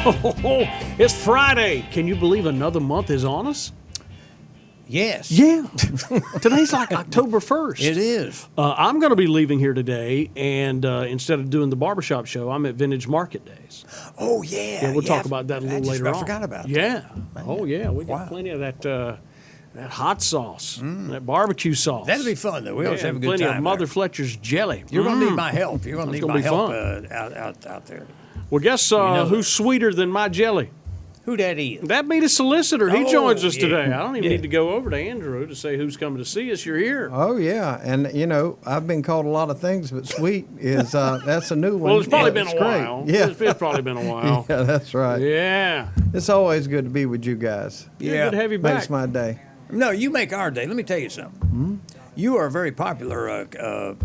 It's Friday. Can you believe another month is on us? Yes. Yeah. Today's like October 1st. It is. I'm going to be leaving here today, and instead of doing the barbershop show, I'm at Vintage Market Days. Oh, yeah. Yeah, we'll talk about that a little later on. I forgot about that. Yeah. Oh, yeah. We got plenty of that hot sauce, that barbecue sauce. That'll be fun, though. We always have a good plenty time. Plenty of Mother Fletcher's jelly. You're going to need my help. You're going to need my help fun. out there. Well, guess who's sweeter than my jelly? Who that is? That be the solicitor. He joins us yeah. today. I don't even need to go over to Andrew to say who's coming to see us. You're here. Oh, yeah. And, you know, I've been called a lot of things, but sweet is, that's a new one. Well, it's probably been a while. Yeah. It's probably been a while. Yeah, that's right. Yeah. It's always good to be with you guys. Yeah. Good to have you back. Makes my day. No, you make our day. Let me tell you something. Mm-hmm. You are a very popular,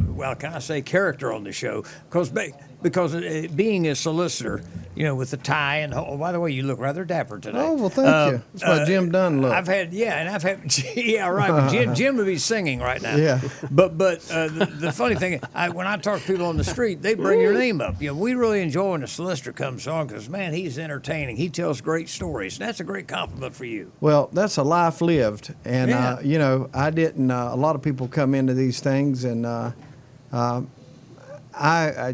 well, can I say character on the show? Because being a solicitor, you know, with the tie and by the way, you look rather dapper today. Oh, well, thank you. That's what Jim Dunn looked. I've had, yeah, right. But Jim would be singing right now. Yeah. But the funny thing, when I talk to people on the street, they bring your name up. You know, we really enjoy when a solicitor comes on because, man, he's entertaining. He tells great stories. And that's a great compliment for you. Well, that's a life lived. And, you know, I didn't, a lot of people come into these things and,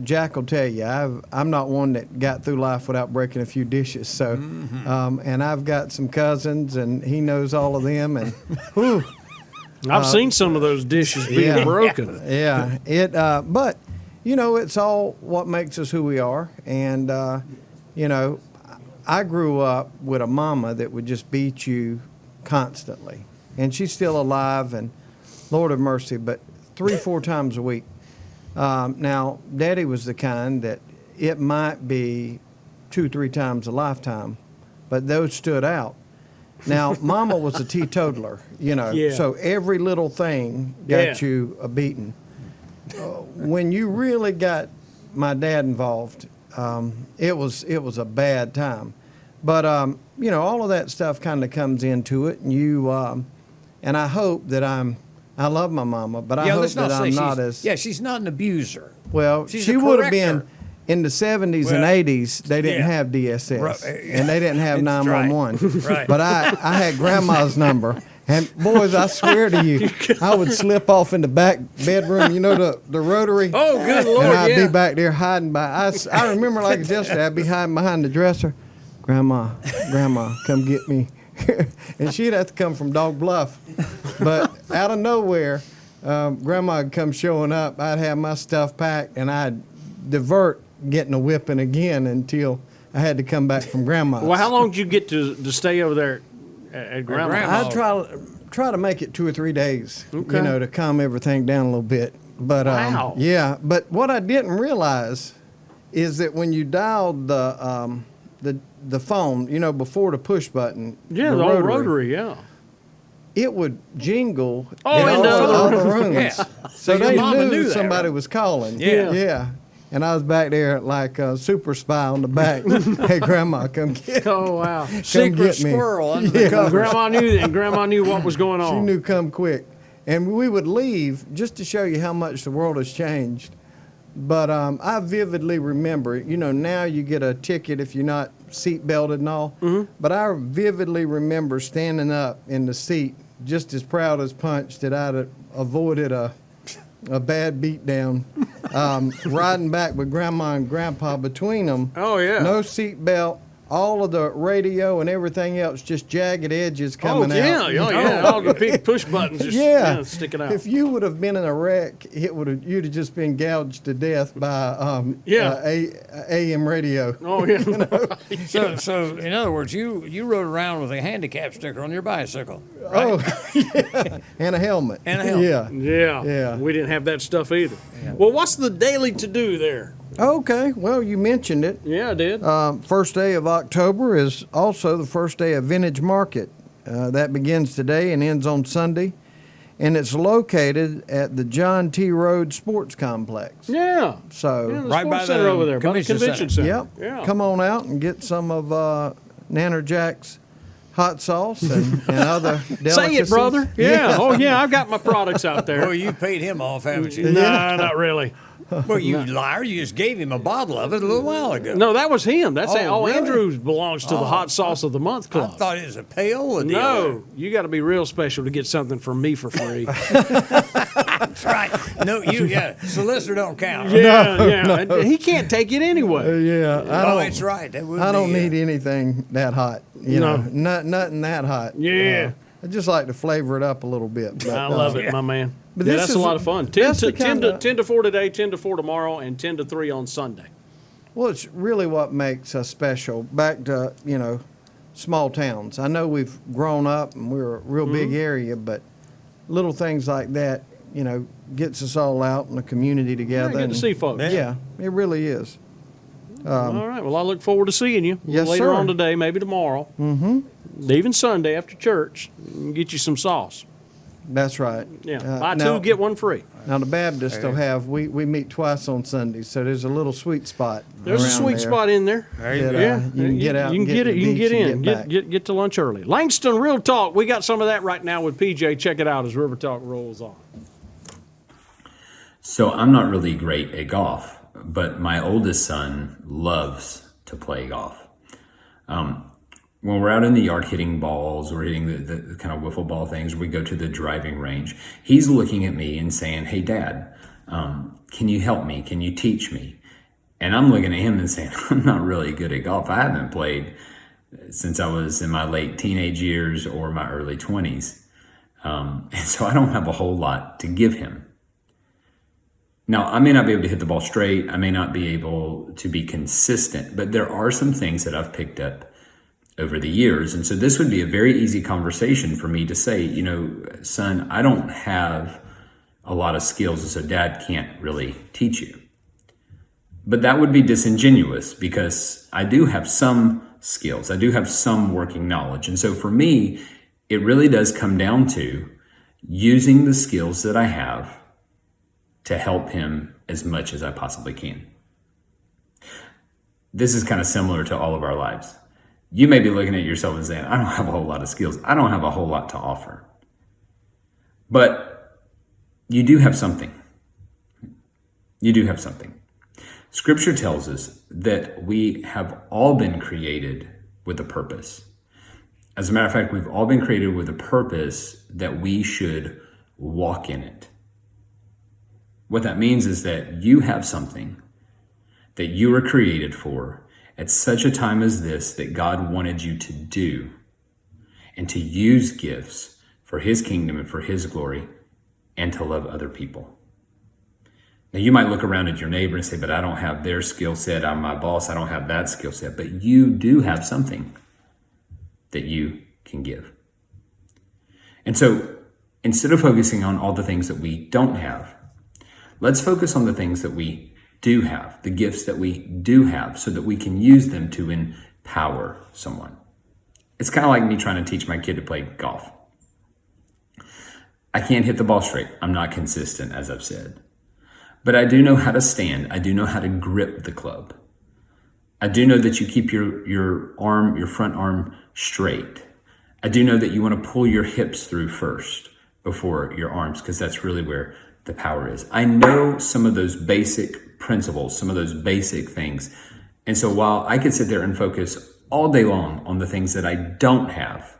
Jack will tell you, I'm not one that got through life without breaking a few dishes. So, and I've got some cousins, and he knows all of them. And whew, I've seen some of those dishes being broken. Yeah, but you know, it's all what makes us who we are. And you know, I grew up with a mama that would just beat you constantly, and she's still alive. And Lord have mercy, but 3-4 times a week. Now, Daddy was the kind that it might be 2-3 times a lifetime, but those stood out. Now, Mama was a teetotaler, you know, so every little thing got you a beating. When you really got my dad involved, it was a bad time. But, you know, all of that stuff kind of comes into it, and and I hope that I love my mama, but I hope that I'm not as... Yeah, she's not an abuser. Well, she would have been in the 70s and 80s. They didn't have DSS, and they didn't have 911. Right. But I had Grandma's number, and boys, I swear to you, I would slip off in the back bedroom, you know, the rotary. Oh, good Lord, and I'd be back there hiding by... I remember like it's yesterday, I'd be hiding behind the dresser. Grandma, come get me. And she'd have to come from Dog Bluff. But out of nowhere, Grandma would come showing up. I'd have my stuff packed, and I'd divert getting a whipping again until I had to come back from Grandma's. Well, how long did you get to stay over there at Grandma's? I'd try to make it 2 or 3 days, you know, to calm everything down a little bit. But yeah, but what I didn't realize is that when you dialed the phone, you know, before the push button. Yeah, the old rotary, yeah. It would jingle in all the rooms. Yeah. So they Mama knew that, somebody right? was calling. Yeah. And I was back there like a super spy on the back. Hey, Grandma, come get me. Oh, wow. Secret squirrel under the covers. Grandma knew what was going on. She knew come quick. And we would leave just to show you how much the world has changed. But I vividly remember, you know, now you get a ticket if you're not seat belted and all. Mm-hmm. But I vividly remember standing up in the seat just as proud as punch that I'd avoided a bad beatdown, riding back with Grandma and Grandpa between them. Oh, yeah. No seat belt. All of the radio and everything else, just jagged edges coming out. All the big push buttons just sticking out. If you would have been in a wreck, you'd have just been gouged to death by AM radio. Oh, yeah. You know? So in other words, you rode around with a handicap sticker on your bicycle, right? Oh, yeah. And a helmet. Yeah. We didn't have that stuff either. Yeah. Well, what's the daily to-do there? Okay, well, you mentioned it. Yeah, I did. First day of October is also the first day of Vintage Market. That begins today and ends on Sunday. And it's located at the John T. Road Sports Complex. Yeah. So the right by the over there, by the convention center. Yep. Yeah. Come on out and get some of Nanner Jack's hot sauce and other delicacies. Say it, brother. Yeah. Oh, yeah. I've got my products out there. Well, you paid him off, haven't you? No, not really. Well, you liar. You just gave him a bottle of it a little while ago. No, that was him. That's really? Andrew belongs to the Hot Sauce of the Month I Club. thought it was a pail. No, you got to be real special to get something from me for free. That's right. No, solicitor don't count. Yeah. He can't take it anyway. Yeah, That's right. That would I don't be, need anything that hot. You No. know, nothing that hot. Yeah. I just like to flavor it up a little bit. But, I love it, my man. But Yeah, this that's is- a lot of fun. 10 that's to, the 10 kinda- 10 to 4 today, 10 to 4 tomorrow, and 10 to 3 on Sunday. Well, it's really what makes us special. Back to, small towns. I know we've grown up and we're a real Mm-hmm. big area, but little things like that, gets us all out in the community together. good to and- see folks. Yeah, it really is. All right. Well, I look forward to seeing you Yes, later sir. on today, maybe tomorrow. Mm-hmm. Even Sunday after church, get you some sauce. That's right. Yeah. Buy now, two, get one free. Now the Baptists will have, we meet twice on Sundays, so there's a little sweet spot. There's a around sweet there spot in there. There you that, go. Yeah, you can get out. You and can get to it. the You can beach get and in. back. Get to lunch early. Langston Real Talk. We got some of that right now with PJ. Check it out as River Talk rolls on. So I'm not really great at golf, but my oldest son loves to play golf. When we're out in the yard hitting balls or hitting the kind of wiffle ball things, we go to the driving range. He's looking at me and saying, "Hey, Dad, can you help me? Can you teach me?" And I'm looking at him and saying, "I'm not really good at golf. I haven't played since I was in my late teenage years or my early 20s. And so I don't have a whole lot to give him." Now, I may not be able to hit the ball straight. I may not be able to be consistent, but there are some things that I've picked up over the years. And so this would be a very easy conversation for me to say, son, I don't have a lot of skills, and so Dad can't really teach you. But that would be disingenuous because I do have some skills. I do have some working knowledge. And so for me, it really does come down to using the skills that I have to help him as much as I possibly can. This is kind of similar to all of our lives. You may be looking at yourself and saying, "I don't have a whole lot of skills. I don't have a whole lot to offer." But you do have something. You do have something. Scripture tells us that we have all been created with a purpose. As a matter of fact, we've all been created with a purpose that we should walk in it. What that means is that you have something that you were created for at such a time as this that God wanted you to do and to use gifts for His kingdom and for His glory and to love other people. Now, you might look around at your neighbor and say, "But I don't have their skill set. I'm my boss. I don't have that skill set." But you do have something that you can give. And so instead of focusing on all the things that we don't have, let's focus on the things that we do have, the gifts that we do have, so that we can use them to empower someone. It's kind of like me trying to teach my kid to play golf. I can't hit the ball straight. I'm not consistent, as I've said. But I do know how to stand. I do know how to grip the club. I do know that you keep your front arm straight. I do know that you want to pull your hips through first before your arms, because that's really where the power is. I know some of those basic principles, some of those basic things. And so while I could sit there and focus all day long on the things that I don't have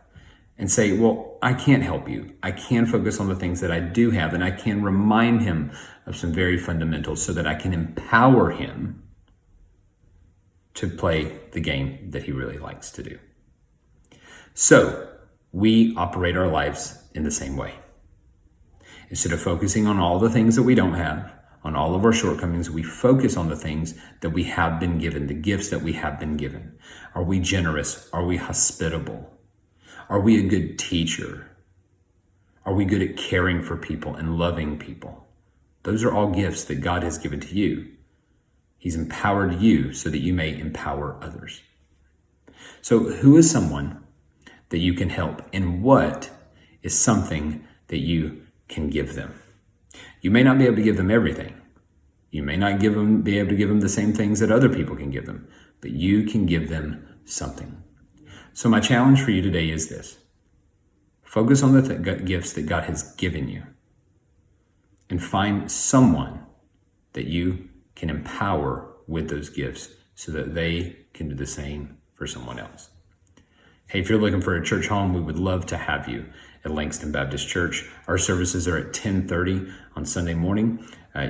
and say, "Well, I can't help you," I can focus on the things that I do have, and I can remind him of some very fundamentals so that I can empower him to play the game that he really likes to do. So we operate our lives in the same way. Instead of focusing on all the things that we don't have, on all of our shortcomings, we focus on the things that we have been given, the gifts that we have been given. Are we generous? Are we hospitable? Are we a good teacher? Are we good at caring for people and loving people? Those are all gifts that God has given to you. He's empowered you so that you may empower others. So who is someone that you can help, and what is something that you can give them? You may not be able to give them everything. You may not be able to give them the same things that other people can give them, but you can give them something. So my challenge for you today is this. Focus on the gifts that God has given you and find someone that you can empower with those gifts so that they can do the same for someone else. Hey, if you're looking for a church home, we would love to have you at Langston Baptist Church. Our services are at 10:30 on Sunday morning.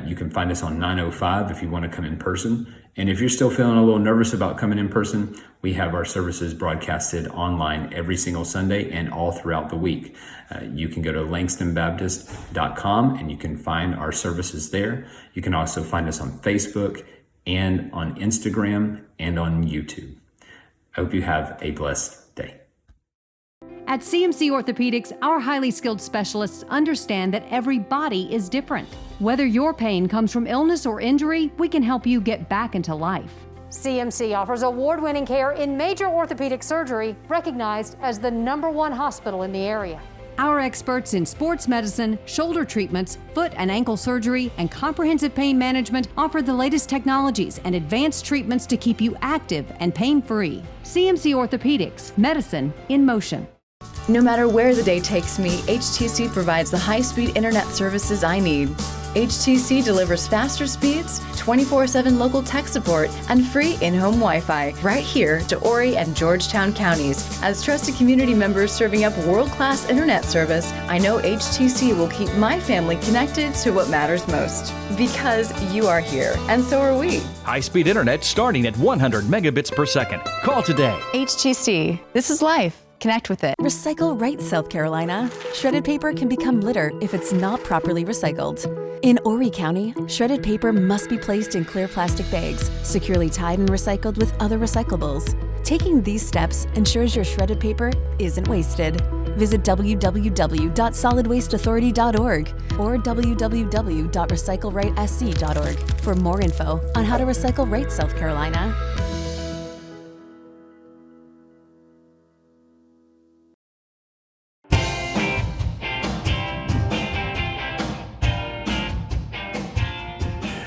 You can find us on 905 if you want to come in person. And if you're still feeling a little nervous about coming in person, we have our services broadcasted online every single Sunday and all throughout the week. You can go to langstonbaptist.com and you can find our services there. You can also find us on Facebook and on Instagram and on YouTube. I hope you have a blessed day. At CMC Orthopedics, our highly skilled specialists understand that every body is different. Whether your pain comes from illness or injury, we can help you get back into life. CMC offers award-winning care in major orthopedic surgery, recognized as the #1 hospital in the area. Our experts in sports medicine, shoulder treatments, foot and ankle surgery, and comprehensive pain management offer the latest technologies and advanced treatments to keep you active and pain-free. CMC Orthopedics, medicine in motion. No matter where the day takes me, HTC provides the high-speed internet services I need. HTC delivers faster speeds, 24/7 local tech support, and free in-home Wi-Fi right here to Horry and Georgetown counties. As trusted community members serving up world-class internet service, I know HTC will keep my family connected to what matters most. Because you are here, and so are we. High-speed internet starting at 100 megabits per second. Call today. HTC. This is life. Connect with it. Recycle right, South Carolina. Shredded paper can become litter if it's not properly recycled. In Horry County, shredded paper must be placed in clear plastic bags, securely tied and recycled with other recyclables. Taking these steps ensures your shredded paper isn't wasted. Visit www.solidwasteauthority.org or www.recyclerightsc.org for more info on how to recycle right, South Carolina.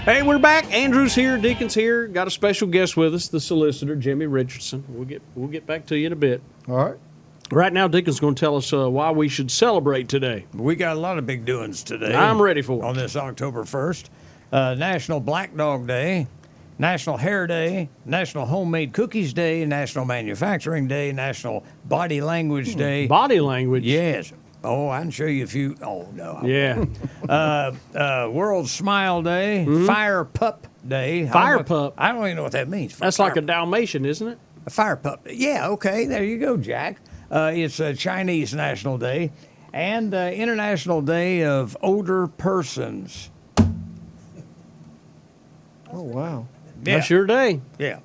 Hey, we're back. Andrew's here, Deacon's here. Got a special guest with us, the solicitor, Jimmy Richardson. We'll get back to you in a bit. All right. Right now, Deacon's going to tell us why we should celebrate today. We got a lot of big doings today. I'm ready for it. On this October 1st. National Black Dog Day, National Hair Day, National Homemade Cookies Day, National Manufacturing Day, National Body Language Day. Body language? Yes. Oh, I can show you a few. Oh, no. Yeah. World Smile Day, Fire Pup Day. Fire pup? I don't even know what that means. That's like a Dalmatian, isn't it? A fire pup. Yeah, okay. There you go, Jack. It's a Chinese National Day and International Day of Older Persons. Oh, wow. Yeah. That's your day. Yeah.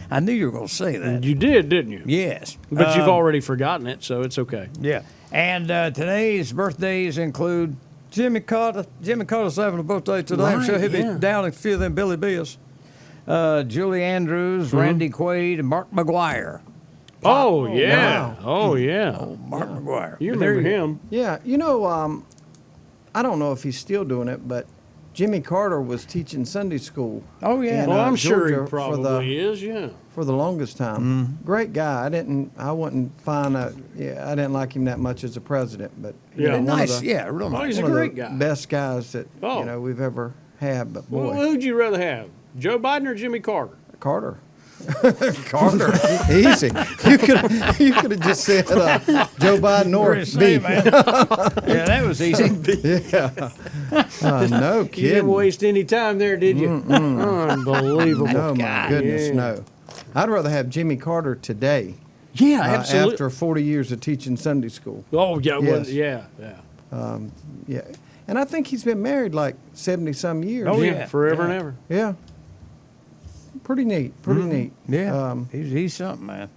I knew you were going to say that. You did, didn't you? Yes. But you've already forgotten it, so it's okay. Yeah. And today's birthdays include Jimmy Carter. Jimmy Carter's having a birthday today. I'm sure he'll be down a few of them Billy Beers. Julie Andrews, Randy Quaid, and Mark McGuire. Oh, yeah. Wow. Oh, yeah. Mark McGuire. You remember him. Yeah, I don't know if he's still doing it, but Jimmy Carter was teaching Sunday school. Oh, yeah. in, Well, I'm sure Georgia he probably is, yeah. for the longest time. Great guy. I didn't find I didn't like him that much as a president, but Yeah. one Nice. of the, Yeah, real Oh, nice. he's a one of great the guy. best guys that Oh. we've ever had. But boy, Well, who'd you rather have, Joe Biden or Jimmy Carter? Carter. Carter, easy. You could have just said Joe Biden or Pretty same, man. Yeah, that was easy. no You didn't kidding. waste any time there, did you? Unbelievable. Oh my goodness, Yeah. no. I'd rather have Jimmy Carter today. Yeah, absolutely. After 40 years of teaching Sunday school. Oh, yeah, well, Yes. yeah. Yeah. And I think he's been married like 70 some years. Oh, Yeah, yeah. forever and Yeah. ever. Yeah. Pretty neat. Pretty neat. Yeah. He's something, man.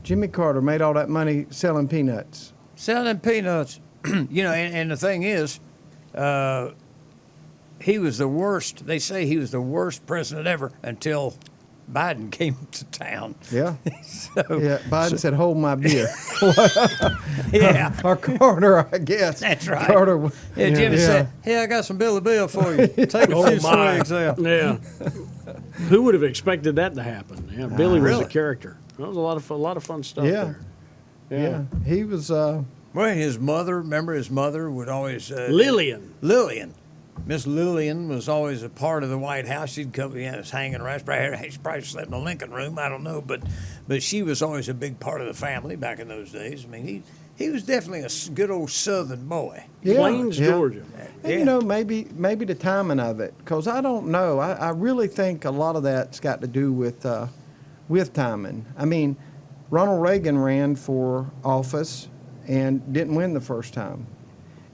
Jimmy Carter made all that money selling peanuts. Selling peanuts. And the thing is, he was the worst. They say he was the worst president ever until Biden came to town. Yeah. So, Yeah. Biden said, "Hold my beer." yeah. Or Carter, I guess. That's right. Carter. Yeah, Jimmy said, "Hey, I got some Billy Bill for you. Take a few swigs out." Yeah. Who would have expected that to happen? Yeah, Billy was a Really? character. That was a lot of fun stuff Yeah. there. Yeah. He was. Well, his mother, remember his mother would always Lillian. Miss Lillian was always a part of the White House. She'd come, was hanging around. She probably slept in the Lincoln Room. I don't know, but she was always a big part of the family back in those days. I mean, he was definitely a good old Southern boy. Yeah, Plains, Georgia. And, maybe the timing of it, because I don't know. I really think a lot of that's got to do with timing. I mean, Ronald Reagan ran for office and didn't win the first time.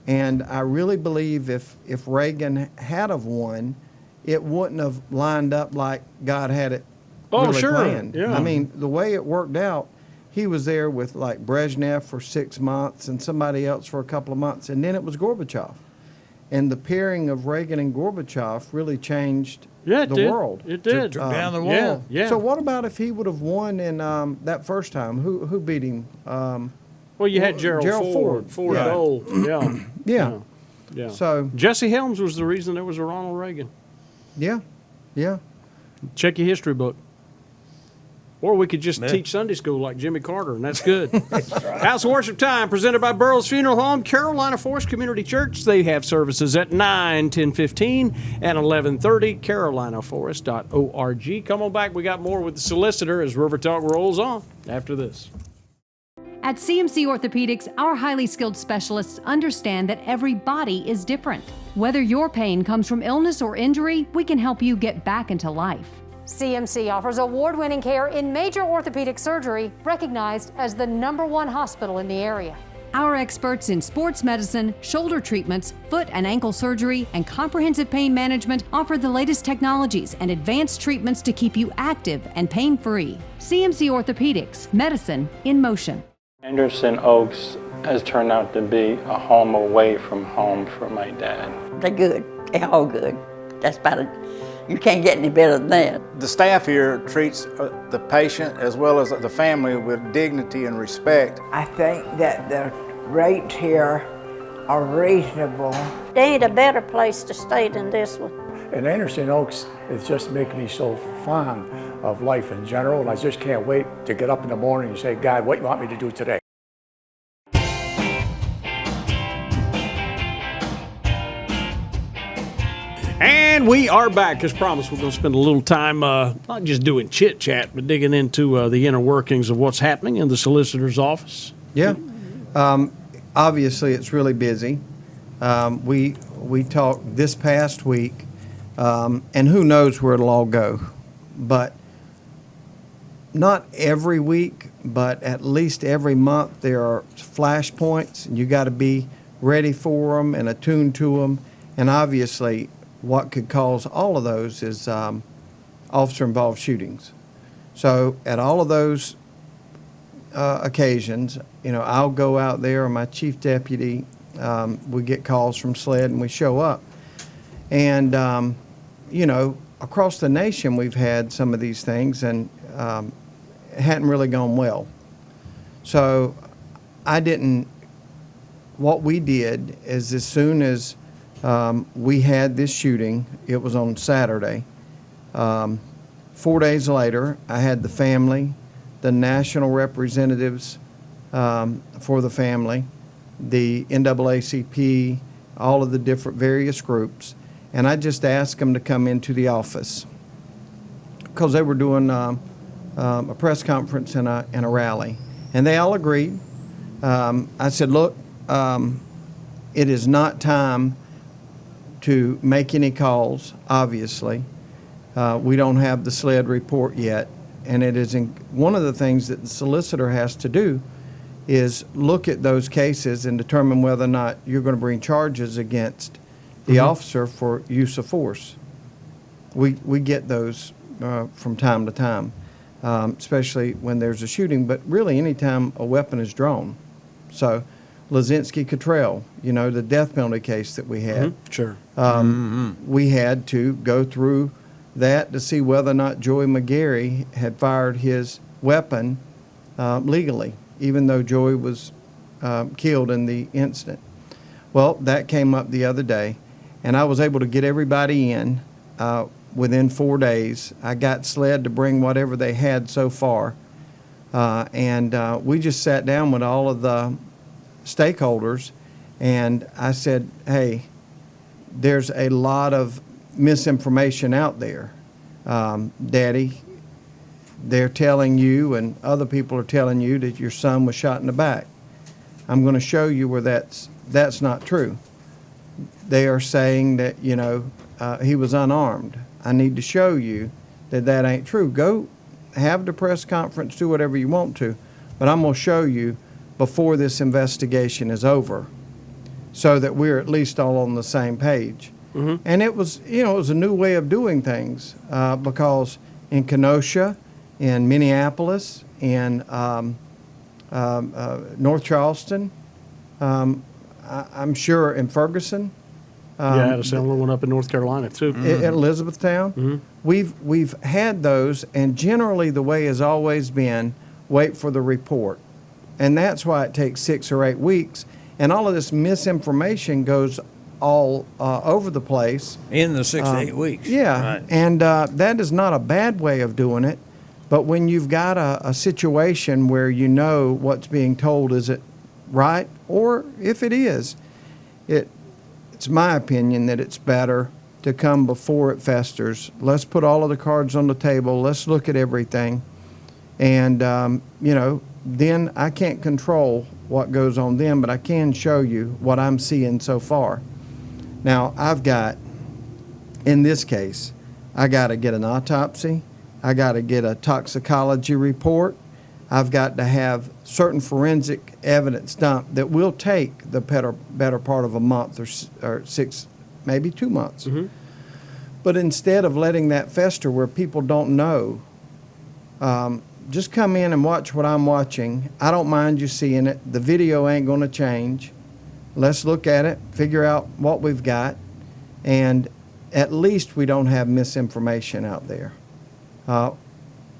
And I really believe if Reagan had have won, it wouldn't have lined up like God had it really planned. Yeah. I mean, the way it worked out, he was there with like Brezhnev for 6 months and somebody else for a couple of months, and then it was Gorbachev. And the pairing of Reagan and Gorbachev really changed the world. It did. Took down the wall. Yeah. So what about if he would have won in that first time? Who beat him? Well, you had Gerald Ford. Ford Yeah. Dole. Yeah. Yeah. Yeah. So Jesse Helms was the reason there was a Ronald Reagan. yeah. Check your history book. Or we could just teach Sunday school like Jimmy Carter, and that's good. House of Worship Time, presented by Burroughs Funeral Home, Carolina Forest Community Church. They have services at 9, 10:15, and 11:30, carolinaforest.org. Come on back. We got more with the solicitor as River Talk rolls on after this. At CMC Orthopedics, our highly skilled specialists understand that every body is different. Whether your pain comes from illness or injury, we can help you get back into life. CMC offers award-winning care in major orthopedic surgery, recognized as the #1 hospital in the area. Our experts in sports medicine, shoulder treatments, foot and ankle surgery, and comprehensive pain management offer the latest technologies and advanced treatments to keep you active and pain-free. CMC Orthopedics, medicine in motion. Henderson Oaks has turned out to be a home away from home for my dad. They're good. They're all good. That's about it. You can't get any better than that. The staff here treats the patient as well as the family with dignity and respect. I think that the rates here are reasonable. There ain't a better place to stay than this one. And Anderson Oaks is just making me so fond of life in general, and I just can't wait to get up in the morning and say, God, what do you want me to do today? And we are back. As promised, we're going to spend a little time not just doing chit-chat, but digging into the inner workings of what's happening in the solicitor's office. Yeah. Obviously, it's really busy. We talked this past week, and who knows where it'll all go. But not every week, but at least every month there are flashpoints, and you got to be ready for them and attuned to them. And obviously, what could cause all of those is officer-involved shootings. So at all of those occasions, I'll go out there, or my chief deputy, we get calls from SLED, and we show up. And, across the nation, we've had some of these things, and it hadn't really gone well. So what we did is, as soon as we had this shooting, it was on Saturday. 4 days later, I had the family, the national representatives for the family, the NAACP, all of the different various groups, and I just asked them to come into the office because they were doing a press conference and a rally, and they all agreed. I said, look, it is not time to make any calls, obviously. We don't have the SLED report yet, and it is one of the things that the solicitor has to do is look at those cases and determine whether or not you're going to bring charges against the officer for use of force. We get those from time to time, especially when there's a shooting, but really anytime a weapon is drawn. So Lazinski Cottrell, the death penalty case that we had. Sure. We had to go through that to see whether or not Joey McGarry had fired his weapon legally, even though Joey was killed in the incident. Well, that came up the other day, and I was able to get everybody in within 4 days. I got SLED to bring whatever they had so far. and we just sat down with all of the stakeholders, and I said, hey, there's a lot of misinformation out there. Daddy, they're telling you and other people are telling you that your son was shot in the back. I'm going to show you where that's not true. They are saying that, he was unarmed. I need to show you that ain't true. Go have the press conference, do whatever you want to, but I'm going to show you before this investigation is over so that we're at least all on the same page. Mm-hmm. And it was, it was a new way of doing things because in Kenosha, in Minneapolis, in North Charleston, I'm sure in Ferguson. I had a similar one up in North Carolina too. In Elizabethtown. Mm-hmm. We've had those, and generally the way has always been wait for the report. And that's why it takes 6 or 8 weeks. And all of this misinformation goes all over the place. In the 6 to 8 weeks. Yeah, right. And that is not a bad way of doing it. But when you've got a situation where you know what's being told, is it right? Or if it is, it's my opinion that it's better to come before it festers. Let's put all of the cards on the table. Let's look at everything. And, then I can't control what goes on then, but I can show you what I'm seeing so far. Now, in this case, I got to get an autopsy. I got to get a toxicology report. I've got to have certain forensic evidence done that will take the better part of a month or 6, maybe 2 months. Mm-hmm. But instead of letting that fester where people don't know, just come in and watch what I'm watching. I don't mind you seeing it. The video ain't going to change. Let's look at it, figure out what we've got, and at least we don't have misinformation out there.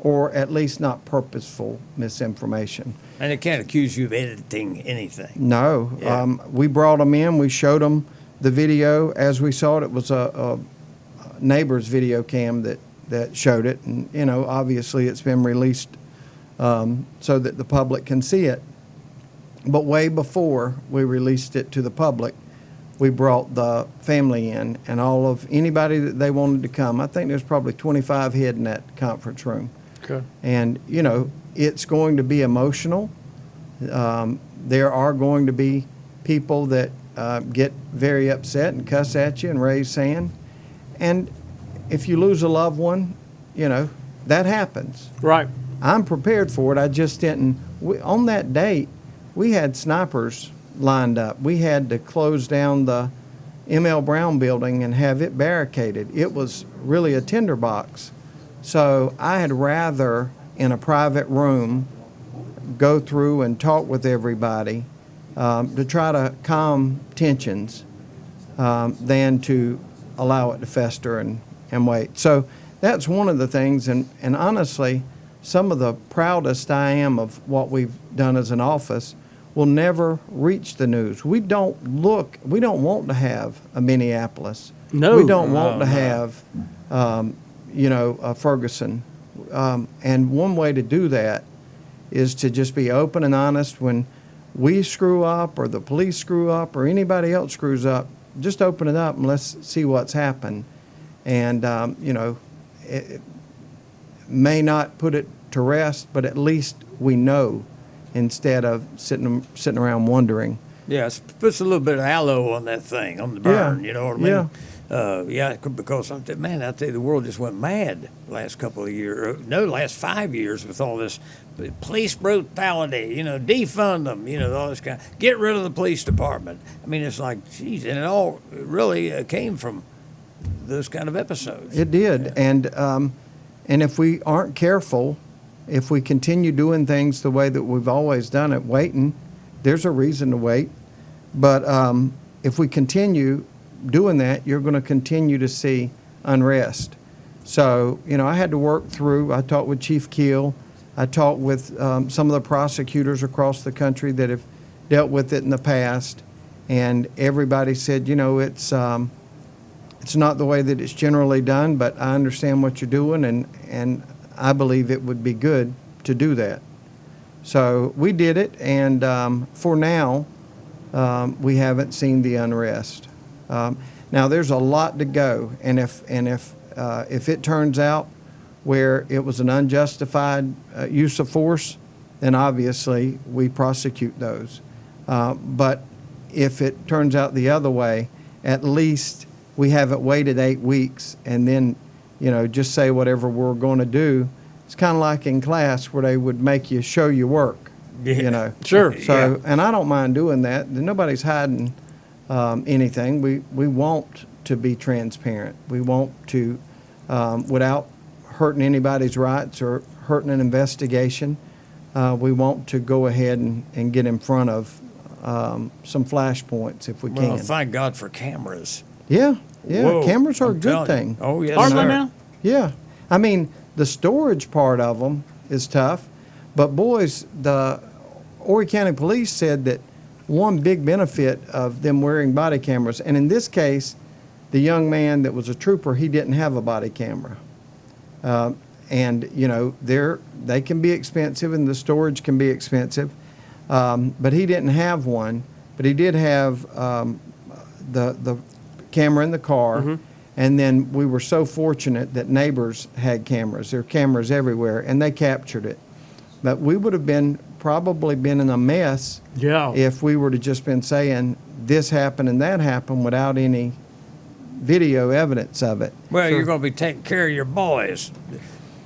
Or at least not purposeful misinformation. And they can't accuse you of editing anything. No. Yeah. We brought them in. We showed them the video as we saw it. It was a neighbor's video cam that showed it. And, obviously it's been released so that the public can see it. But way before we released it to the public, we brought the family in and all of anybody that they wanted to come. I think there's probably 25 head in that conference room. Okay. And, it's going to be emotional. There are going to be people that get very upset and cuss at you and raise sand. And if you lose a loved one, that happens. Right. I'm prepared for it. I just didn't. On that date, we had snipers lined up. We had to close down the M.L. Brown building and have it barricaded. It was really a tinderbox. So I had rather, in a private room, go through and talk with everybody to try to calm tensions than to allow it to fester and wait. So that's one of the things, and honestly, some of the proudest I am of what we've done as an office will never reach the news. We don't want to have a Minneapolis. No. We don't want to have, a Ferguson. And one way to do that is to just be open and honest. When we screw up or the police screw up or anybody else screws up, just open it up and let's see what's happened. And, it may not put it to rest, but at least we know instead of sitting around wondering. Yeah, it puts a little bit of aloe on that thing, on the burn, you know what I mean? Because, I tell you, the world just went mad the last couple of years, last 5 years with all this police brutality, defund them, all this kind of, get rid of the police department. I mean, it's like, geez, and it all really came from those kind of episodes. It did, yeah. And if we aren't careful, if we continue doing things the way that we've always done it, waiting, there's a reason to wait. But if we continue doing that, you're going to continue to see unrest. So, I had to work through, I talked with Chief Keel, I talked with some of the prosecutors across the country that have dealt with it in the past, and everybody said, it's not the way that it's generally done, but I understand what you're doing, and I believe it would be good to do that. So we did it, and for now, we haven't seen the unrest. Now there's a lot to go, and if it turns out where it was an unjustified use of force, then obviously we prosecute those. But if it turns out the other way, at least we haven't waited 8 weeks and then, just say whatever we're going to do. It's kind of like in class where they would make you show your work. Yeah. Sure. So, and I don't mind doing that. Nobody's hiding anything. We want to be transparent. We want to, without hurting anybody's rights or hurting an investigation, we want to go ahead and get in front of some flashpoints if we can. Well, thank God for cameras. Yeah. Whoa, Cameras are I'm a good telling thing. you. Oh, yes, Are sir. they now? Yeah. I mean, the storage part of them is tough, but boys, the Horry County Police said that one big benefit of them wearing body cameras, and in this case, the young man that was a trooper, he didn't have a body camera. And, they can be expensive and the storage can be expensive, but he didn't have one, but he did have the camera in the car. Mm-hmm. And then we were so fortunate that neighbors had cameras. There are cameras everywhere, and they captured it. But we would have probably been in a mess if we were to just been saying this happened and that happened without any video evidence of it. Well, you're going to be taking care of your boys.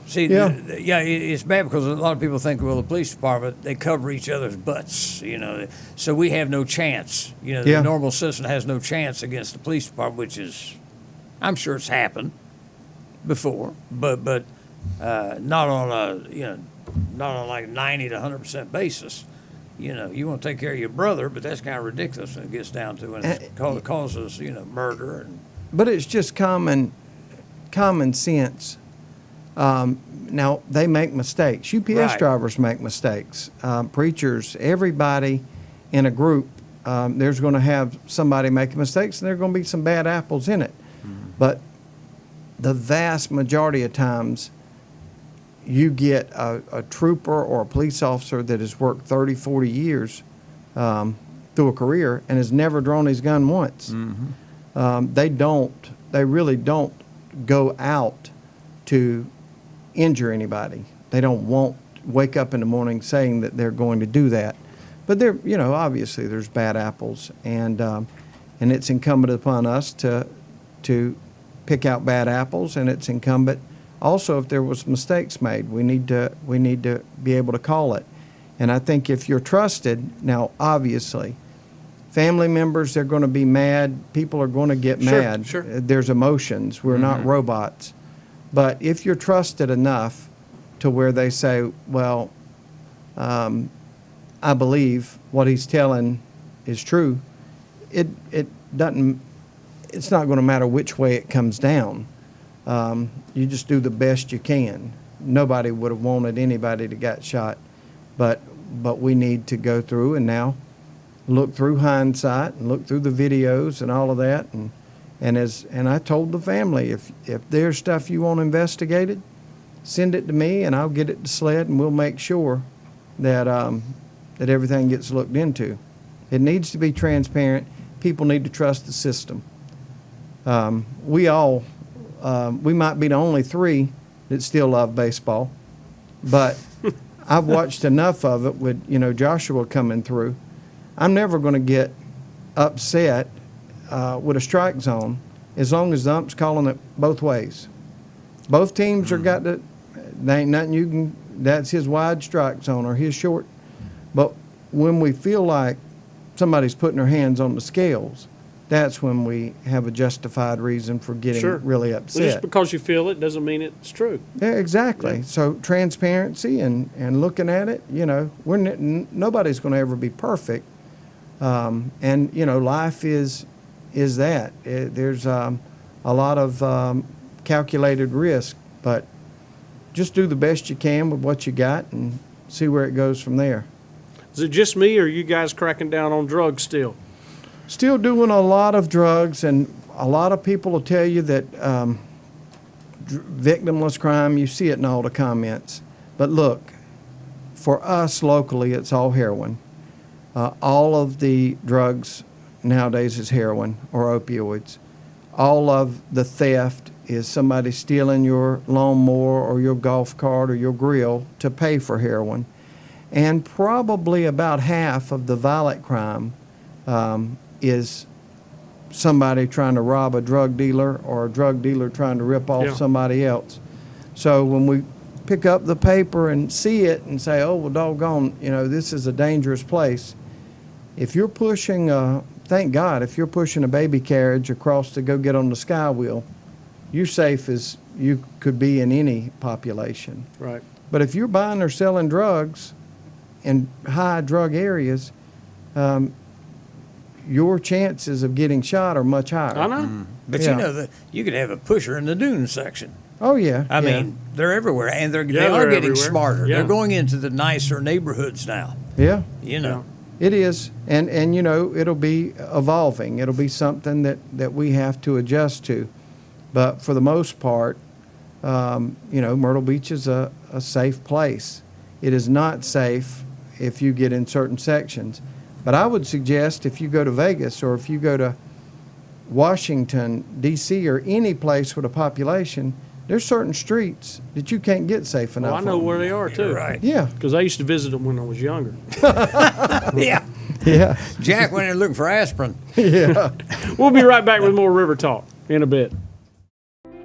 See, it's bad because a lot of people think, well, the police department, they cover each other's butts, so we have no chance. The normal citizen has no chance against the police department, which is, I'm sure it's happened before, but not on like 90 to 100% basis. You want to take care of your brother, but that's kind of ridiculous when it gets down to when it causes murder. But it's just common sense. Now they make mistakes. UPS drivers make mistakes. Preachers, everybody in a group, there's going to have somebody making mistakes, and there are going to be some bad apples in it. But the vast majority of times, you get a trooper or a police officer that has worked 30, 40 years through a career and has never drawn his gun once. Mm-hmm. They really don't go out to injure anybody. They don't wake up in the morning saying that they're going to do that. But obviously there's bad apples, and it's incumbent upon us to pick out bad apples, and it's incumbent also if there was mistakes made, we need to be able to call it. And I think if you're trusted, now obviously, family members, they're going to be mad. People are going to get mad. Sure. There's emotions. We're not robots. But if you're trusted enough to where they say, well, I believe what he's telling is true, it doesn't. It's not going to matter which way it comes down. You just do the best you can. Nobody would have wanted anybody to get shot, but we need to go through and now look through hindsight and look through the videos and all of that. And I told the family, if there's stuff you want investigated, send it to me and I'll get it to SLED and we'll make sure that that everything gets looked into. It needs to be transparent. People need to trust the system. We might be the only three that still love baseball, but I've watched enough of it with, Joshua coming through. I'm never going to get upset with a strike zone as long as the ump's calling it both ways. Both teams are got to, there ain't nothing you can, that's his wide strike zone or his short. But when we feel like somebody's putting their hands on the scales, that's when we have a justified reason for getting really upset. Well, just because you feel it doesn't mean it's true. Yeah, exactly. Yeah. So transparency and looking at it, nobody's going to ever be perfect. Life is that. There's a lot of calculated risk, but just do the best you can with what you got and see where it goes from there. Is it just me, or are you guys cracking down on drugs still? Still doing a lot of drugs, and a lot of people will tell you that victimless crime, you see it in all the comments. But look, for us locally, it's all heroin. All of the drugs nowadays is heroin or opioids. All of the theft is somebody stealing your lawnmower or your golf cart or your grill to pay for heroin. And probably about half of the violent crime is somebody trying to rob a drug dealer or a drug dealer trying to rip off somebody else. So when we pick up the paper and see it and say, oh, well, doggone, this is a dangerous place. If you're pushing, thank God, if you're pushing a baby carriage across to go get on the sky wheel, you're safe as you could be in any population. Right. But if you're buying or selling drugs in high drug areas, your chances of getting shot are much higher. I know. But you could have a pusher in the dune section. Oh, yeah. I mean, they're everywhere, and they are getting everywhere. smarter. Yeah. They're going into the nicer neighborhoods now. Yeah. It is. And it'll be evolving. It'll be something that we have to adjust to. But for the most part, Myrtle Beach is a safe place. It is not safe if you get in certain sections. But I would suggest if you go to Vegas or if you go to Washington, D.C., or any place with a population, there's certain streets that you can't get safe enough. Well, I know on. where they are, too. Right. Yeah. Because I used to visit them when I was younger. Yeah. Yeah. Jack went in looking for aspirin. Yeah. We'll be right back with more River Talk in a bit.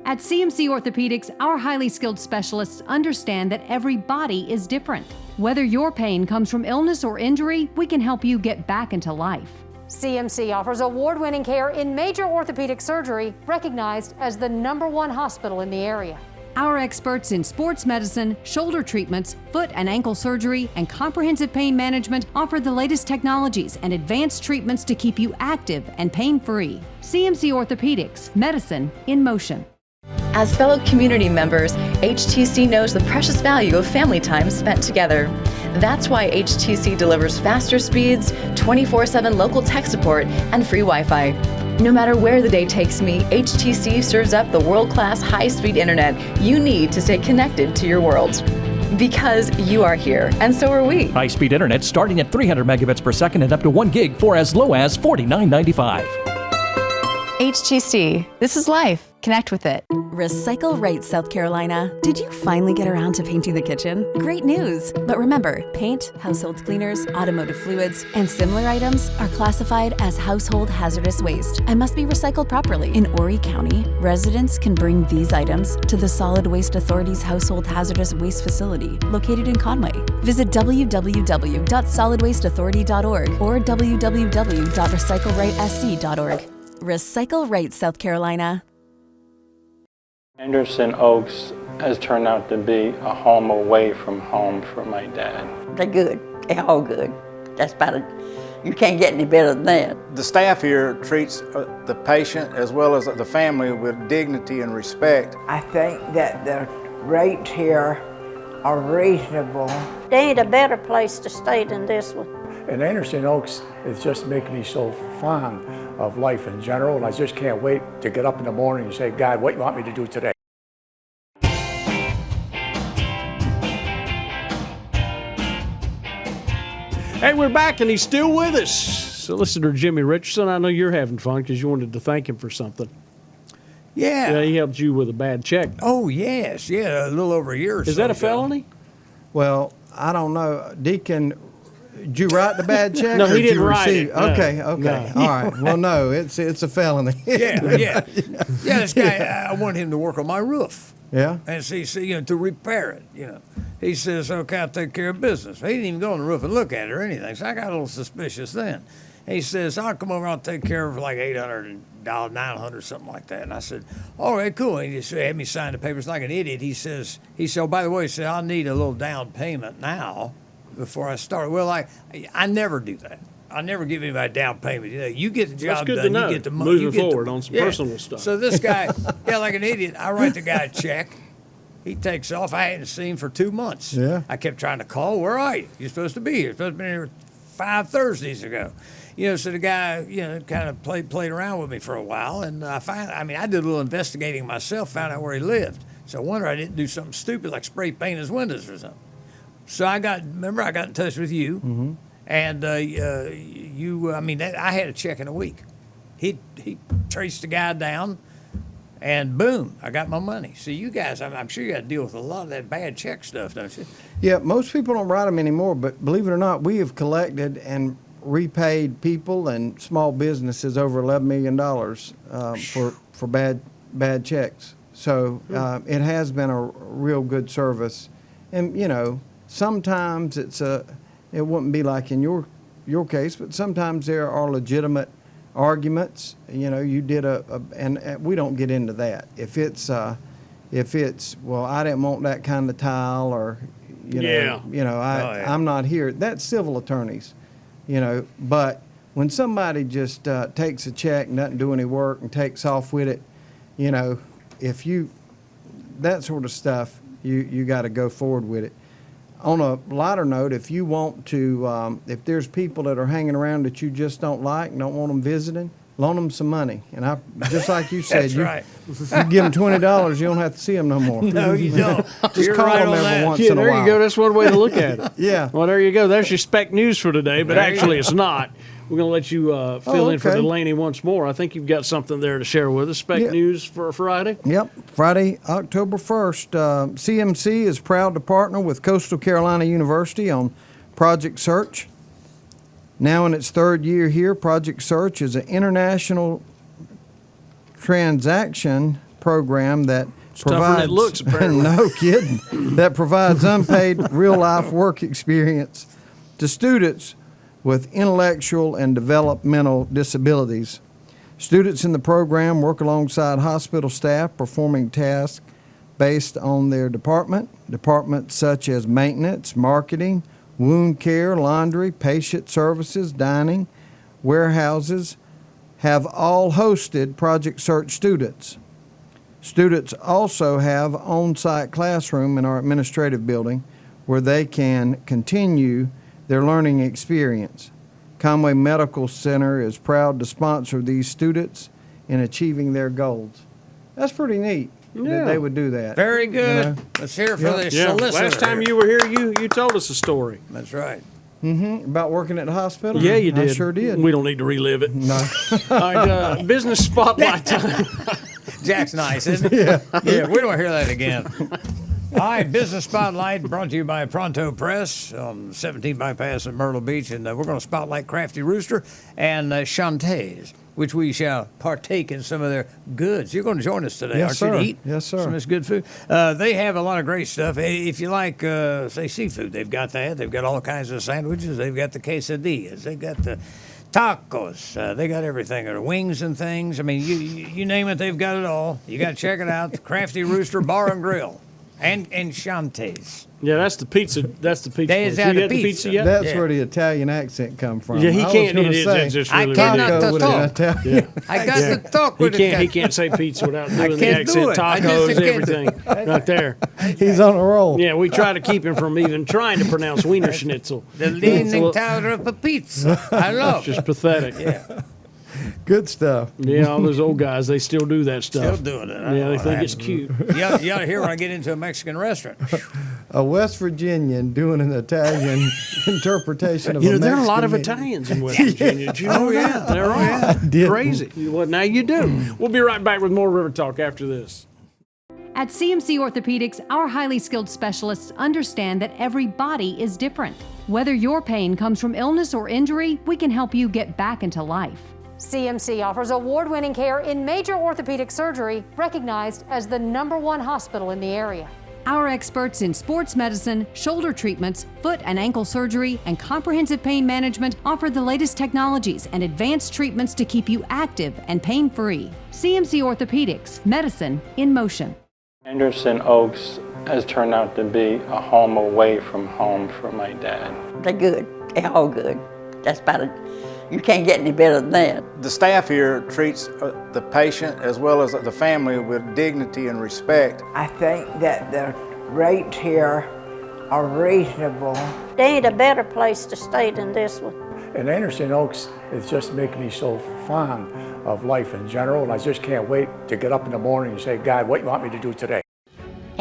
At CMC Orthopedics, our highly skilled specialists understand that every body is different. Whether your pain comes from illness or injury, we can help you get back into life. CMC offers award-winning care in major orthopedic surgery, recognized as the #1 hospital in the area. Our experts in sports medicine, shoulder treatments, foot and ankle surgery, and comprehensive pain management offer the latest technologies and advanced treatments to keep you active and pain-free. CMC Orthopedics, medicine in motion. As fellow community members, HTC knows the precious value of family time spent together. That's why HTC delivers faster speeds, 24/7 local tech support, and free Wi-Fi. No matter where the day takes me, HTC serves up the world-class high-speed internet you need to stay connected to your world. Because you are here, and so are we. High-speed internet starting at 300 megabits per second and up to 1 gig for as low as $49.95. HTC. This is life. Connect with it. Recycle Right, South Carolina. Did you finally get around to painting the kitchen? Great news! But remember, paint, household cleaners, automotive fluids, and similar items are classified as household hazardous waste and must be recycled properly. In Horry County, residents can bring these items to the Solid Waste Authority's Household Hazardous Waste Facility, located in Conway. Visit www.solidwasteauthority.org or www.recyclerightsc.org. Recycle Right, South Carolina. Anderson Oaks has turned out to be a home away from home for my dad. They're good. They're all good. That's about it. You can't get any better than that. The staff here treats the patient as well as the family with dignity and respect. I think that the rates here are reasonable. There ain't a better place to stay than this one. And Anderson Oaks is just making me so fond of life in general, and I just can't wait to get up in the morning and say, God, what do you want me to do today? Hey, we're back, and he's still with us. Solicitor Jimmy Richardson, I know you're having fun because you wanted to thank him for something. Yeah. He helped you with a bad check. Oh, yes. Yeah, a little over a year or so. Is that a ago. felony? Well, I don't know. Deacon, did you write the bad check? No, or he did didn't you write receive? it. No. Okay. No. All right. Well, no, it's a felony. Yeah. This guy, I want him to work on my roof. Yeah. And see, to repair it, He says, okay, I'll take care of business. He didn't even go on the roof and look at it or anything, so I got a little suspicious then. He says, I'll come over, I'll take care of it for like $800, $900, something like that. And I said, all right, cool. And he just had me sign the papers like an idiot. He says, oh, by the way, I'll need a little down payment now before I start. Well, I never do that. I never give anybody a down payment. You get the job good done. to know. You get the money. Moving forward on some personal stuff. So this guy, like an idiot, I write the guy a check. He takes off. I hadn't seen him for 2 months. Yeah. I kept trying to call. Where are you? You're supposed to be here. You're supposed to be here 5 Thursdays ago. So the guy, kind of played around with me for a while. And I did a little investigating myself, found out where he lived. So I wonder I didn't do something stupid like spray paint his windows or something. So I got in touch with you, and you. I mean, I had a check in a week. He traced the guy down, and boom, I got my money. So you guys, I'm sure you got to deal with a lot of that bad check stuff, don't you? Yeah, most people don't write them anymore, but believe it or not, we have collected and repaid people and small businesses over $11 million for bad checks. So it has been a real good service, and you know, sometimes it wouldn't be like in your case, but sometimes there are legitimate arguments. You know, you did and we don't get into that. If it's well, I didn't want that kind of tile, or I'm not here. That's civil attorneys, you know. But when somebody just takes a check and doesn't do any work and takes off with it, you know, that sort of stuff, you got to go forward with it. On a lighter note, if you want to, if there's people that are hanging around that you just don't like and don't want them visiting, loan them some money. And just like you said, That's right. You give them $20, you don't have to see them no more. No, you don't. Just You're call right them on every that. once Yeah, in a there while. you go. That's one way to look at it. Yeah. Well, there you go. There's your spec news for today, but There you actually go. it's not. We're going to let you fill in for okay. Delaney once more. I think you've got something there to share with us. Spec news for Friday. Yep, Friday, October 1st. CMC is proud to partner with Coastal Carolina University on Project Search. Now in its third year here, Project Search is an international transaction program that tougher than provides it looks, apparently. no kidding, that provides unpaid real-life work experience to students with intellectual and developmental disabilities. Students in the program work alongside hospital staff performing tasks based on their departments such as maintenance, marketing, wound care, laundry, patient services, dining, warehouses, have all hosted Project Search students. Students also have on-site classroom in our administrative building where they can continue their learning experience. Conway Medical Center is proud to sponsor these students in achieving their goals. That's pretty neat that they would do that. Very good. You know? Let's hear it for the Yeah. solicitor. Last time you were here, you told us a story. That's right. About working at the hospital? Yeah, you did. I sure did. We don't need to relive it. No. All right, business spotlight time. Jack's nice, isn't he? Yeah, we don't hear that again. All right, Business Spotlight brought to you by Pronto Press on 17 Bypass at Myrtle Beach. And we're going to spotlight Crafty Rooster and Shantae's, which we shall partake in some of their goods. You're going to join us today, Yes, aren't you, sir. to eat Yes, sir. some of this good food? They have a lot of great stuff. If you like, say, seafood, they've got that. They've got all kinds of sandwiches. They've got the quesadillas. They've got the tacos. They got everything. Or wings and things. I mean, you name it, they've got it all. You got to check it out. The Crafty Rooster Bar and Grill. And Shantae's. Yeah, that's the pizza. That's the pizza. There's place. that You had the the pizza. pizza yet? That's Yeah. where the Italian accent come from. Yeah, he I was can't. gonna It's say, just I really cannot taco with an talk. Italian. I got to talk He with can't. He it. can't say pizza without doing the can't do accent. it. I just Tacos, can't do it. everything, right there. He's on a roll. Yeah, we try to keep him from even trying to pronounce Wiener Schnitzel. The leaning tower of a pizza. I love It's just pathetic. Yeah. Good stuff. Yeah, all those old guys, they still do that stuff. Still doing it. Yeah, they think it's cute. You ought to hear when I get into a Mexican restaurant. A West Virginian doing an Italian interpretation of You a know, there are a lot of Mexican Italians in West Virginia. Did you know that? There are. Didn't. Crazy. Well, now you do. We'll be right back with more River Talk after this. At CMC Orthopedics, our highly skilled specialists understand that every body is different. Whether your pain comes from illness or injury, we can help you get back into life. CMC offers award-winning care in major orthopedic surgery, recognized as the #1 hospital in the area. Our experts in sports medicine, shoulder treatments, foot and ankle surgery, and comprehensive pain management offer the latest technologies and advanced treatments to keep you active and pain-free. CMC Orthopedics, medicine in motion. Anderson Oaks has turned out to be a home away from home for my dad. They're good. They're all good. That's about it. You can't get any better than that. The staff here treats the patient as well as the family with dignity and respect. I think that the rates here are reasonable. There ain't a better place to stay than this one. And Anderson Oaks is just making me so fond of life in general, and I just can't wait to get up in the morning and say, God, what do you want me to do today?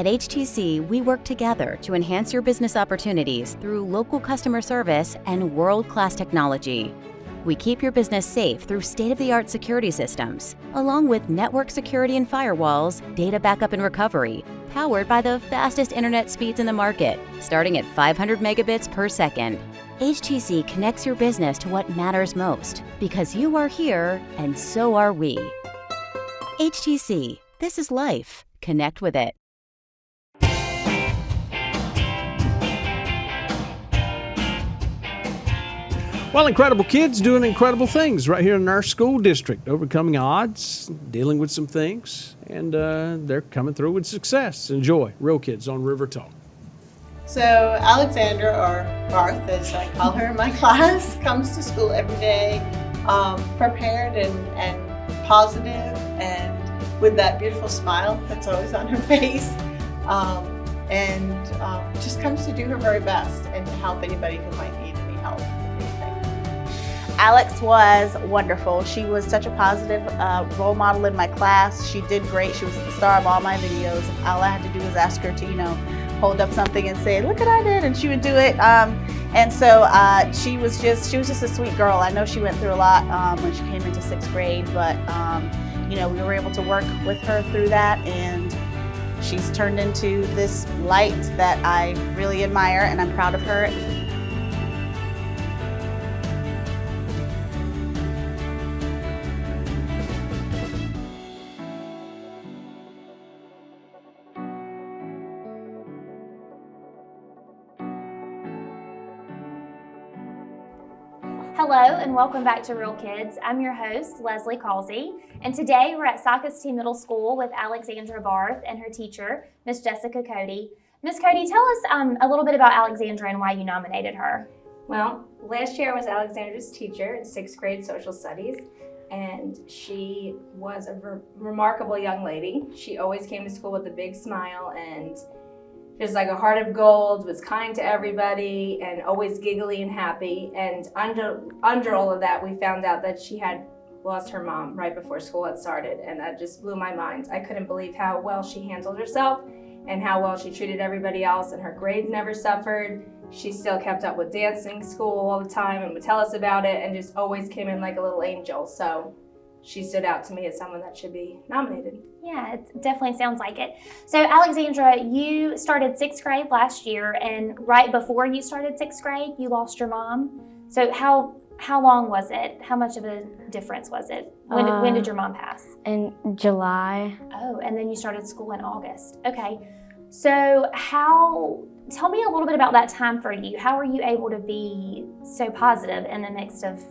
At HTC, we work together to enhance your business opportunities through local customer service and world-class technology. We keep your business safe through state-of-the-art security systems, along with network security and firewalls, data backup and recovery, powered by the fastest internet speeds in the market, starting at 500 megabits per second. HTC connects your business to what matters most, because you are here and so are we. HTC, this is life. Connect with it. Well, incredible kids doing incredible things right here in our school district, overcoming odds, dealing with some things, and they're coming through with success. Enjoy Real Kids on River Talk. So Alexandra, or Barth as I call her in my class, comes to school every day prepared and positive and with that beautiful smile that's always on her face, and just comes to do her very best and to help anybody who might need any help. Alex was wonderful. She was such a positive role model in my class. She did great. She was the star of all my videos. All I had to do was ask her to, hold up something and say, "Look what I did," and she would do it. And so she was just a sweet girl. I know she went through a lot when she came into 6th grade, but we were able to work with her through that, and she's turned into this light that I really admire, and I'm proud of her. Hello and welcome back to Real Kids. I'm your host, Leslie Causey, and today we're at Socastee Middle School with Alexandra Barth and her teacher, Miss Jessica Cody. Miss Cody, tell us a little bit about Alexandra and why you nominated her. Well, last year I was Alexandra's teacher in 6th grade social studies, and she was a remarkable young lady. She always came to school with a big smile and just like a heart of gold, was kind to everybody and always giggly and happy. And under all of that, we found out that she had lost her mom right before school had started, and that just blew my mind. I couldn't believe how well she handled herself and how well she treated everybody else, and her grades never suffered. She still kept up with dancing school all the time and would tell us about it and just always came in like a little angel. So she stood out to me as someone that should be nominated. Yeah, it definitely sounds like it. So Alexandra, you started 6th grade last year, and right before you started 6th grade, you lost your mom. So how long was it? How much of a difference was it? When did your mom pass? In July. Oh, and then you started school in August. Okay. So tell me a little bit about that time for you. How were you able to be so positive in the midst of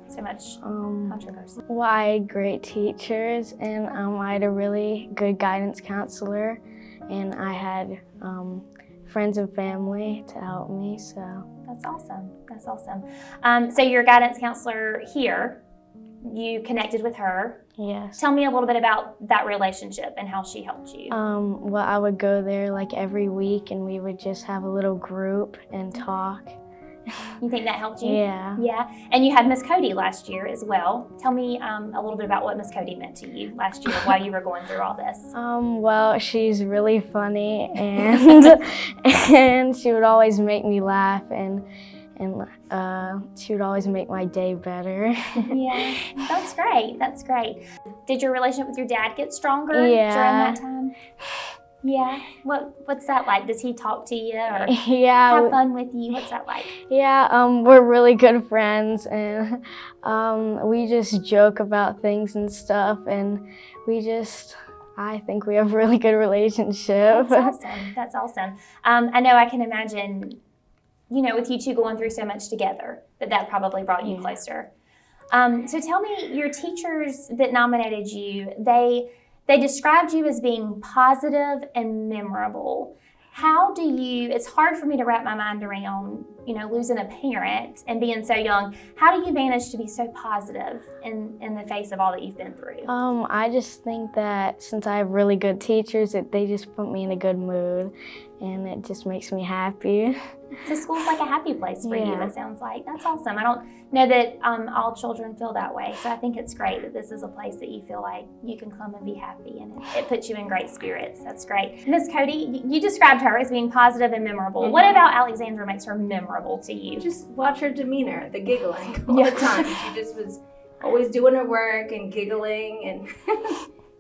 so much controversy? Well, I had great teachers, and I had a really good guidance counselor, and I had friends and family to help me, so. That's awesome. That's awesome. So your guidance counselor here, you connected with her. Yes. Tell me a little bit about that relationship and how she helped you. Well, I would go there like every week, and we would just have a little group and talk. You think that helped you? Yeah. Yeah. And you had Miss Cody last year as well. Tell me a little bit about what Miss Cody meant to you last year while you were going through all this. Well, she's really funny, and and she would always make me laugh, and she would always make my day better. Yeah, that's great. That's great. Did your relationship with your dad get stronger during that time? Yeah. What's that like? Does he talk to you or have fun with you? What's that like? Yeah, we're really good friends, and we just joke about things and stuff, and I think we have a really good relationship. That's awesome. That's awesome. I know I can imagine, with you two going through so much together, that probably brought you closer. So tell me, your teachers that nominated you, they described you as being positive and memorable. It's hard for me to wrap my mind around, losing a parent and being so young. How do you manage to be so positive in the face of all that you've been through? I just think that since I have really good teachers, that they just put me in a good mood, and it just makes me happy. So school's like a happy place for you, Yeah. it sounds like. That's awesome. I don't know that all children feel that way. So I think it's great that this is a place that you feel like you can come and be happy, and it puts you in great spirits. That's great. Miss Cody, you described her as being positive and memorable. Mhm. What about Alexandra makes her memorable to you? Just watch her demeanor, the giggling all the time. She just was always doing her work and giggling and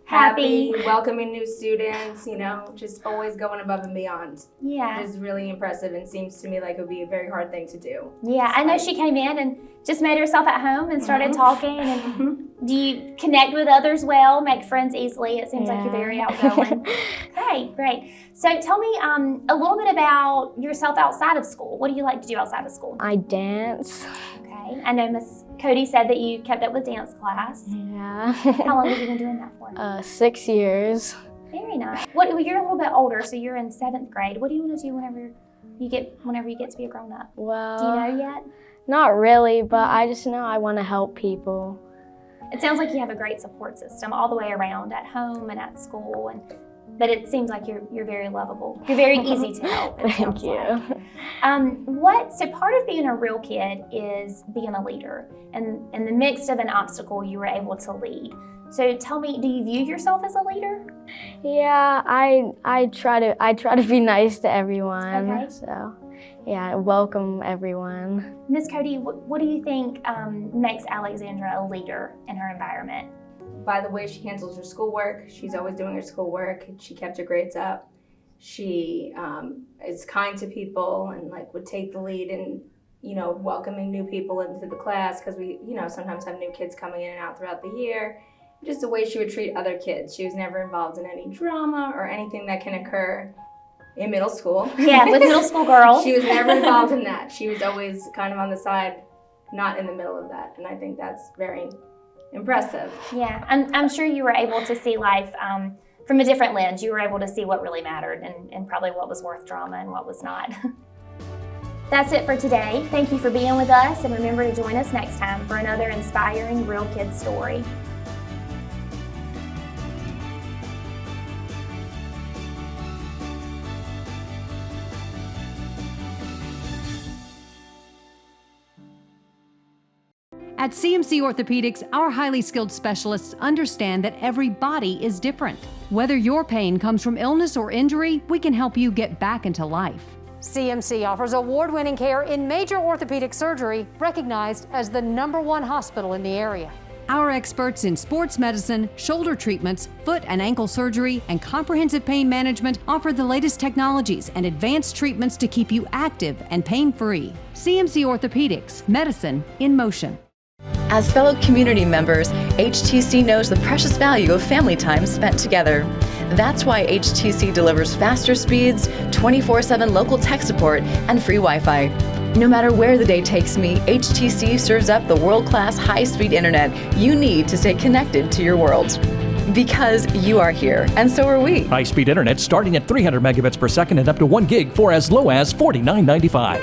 happy, welcoming new students, you know, just always going above and beyond. Yeah. It is really impressive and seems to me like it would be a very hard thing to do. Yeah, I know she came in and just made herself at home and started talking. And do you connect with others well, make friends easily? It seems like you're very outgoing. Great. So tell me a little bit about yourself outside of school. What do you like to do outside of school? I dance. Okay. I know Miss Cody said that you kept up with dance class. Yeah. How long have you been doing that for? 6 years. Very nice. You're a little bit older, so you're in 7th grade. What do you want to do whenever you get to be a grown up? Well, do you know yet? Not really, but I just know I want to help people. It sounds like you have a great support system all the way around, at home and at school, but it seems like you're very lovable. You're very easy to help. Thank you. So part of being a real kid is being a leader, and in the midst of an obstacle, you were able to lead. So tell me, do you view yourself as a leader? Yeah, I try to be nice to everyone. Okay. So, yeah, welcome everyone. Miss Cody, what do you think makes Alexandra a leader in her environment? By the way she handles her schoolwork, she's always doing her schoolwork. She kept her grades up. She is kind to people and would take the lead in, welcoming new people into the class, because we, sometimes have new kids coming in and out throughout the year. Just the way she would treat other kids. She was never involved in any drama or anything that can occur in middle school. Yeah, with middle school girls. She was never involved in that. She was always kind of on the side, not in the middle of that. And I think that's very impressive. Yeah, I'm sure you were able to see life from a different lens. You were able to see what really mattered and probably what was worth drama and what was not. That's it for today. Thank you for being with us, and remember to join us next time for another inspiring Real Kid story. At CMC Orthopedics, our highly skilled specialists understand that every body is different. Whether your pain comes from illness or injury, we can help you get back into life. CMC offers award-winning care in major orthopedic surgery, recognized as the #1 hospital in the area. Our experts in sports medicine, shoulder treatments, foot and ankle surgery, and comprehensive pain management offer the latest technologies and advanced treatments to keep you active and pain-free. CMC Orthopedics, medicine in motion. As fellow community members, HTC knows the precious value of family time spent together. That's why HTC delivers faster speeds, 24/7 local tech support, and free Wi-Fi. No matter where the day takes me, HTC serves up the world-class high-speed internet you need to stay connected to your world. Because you are here, and so are we. High-speed internet starting at 300 megabits per second and up to 1 gig for as low as $49.95.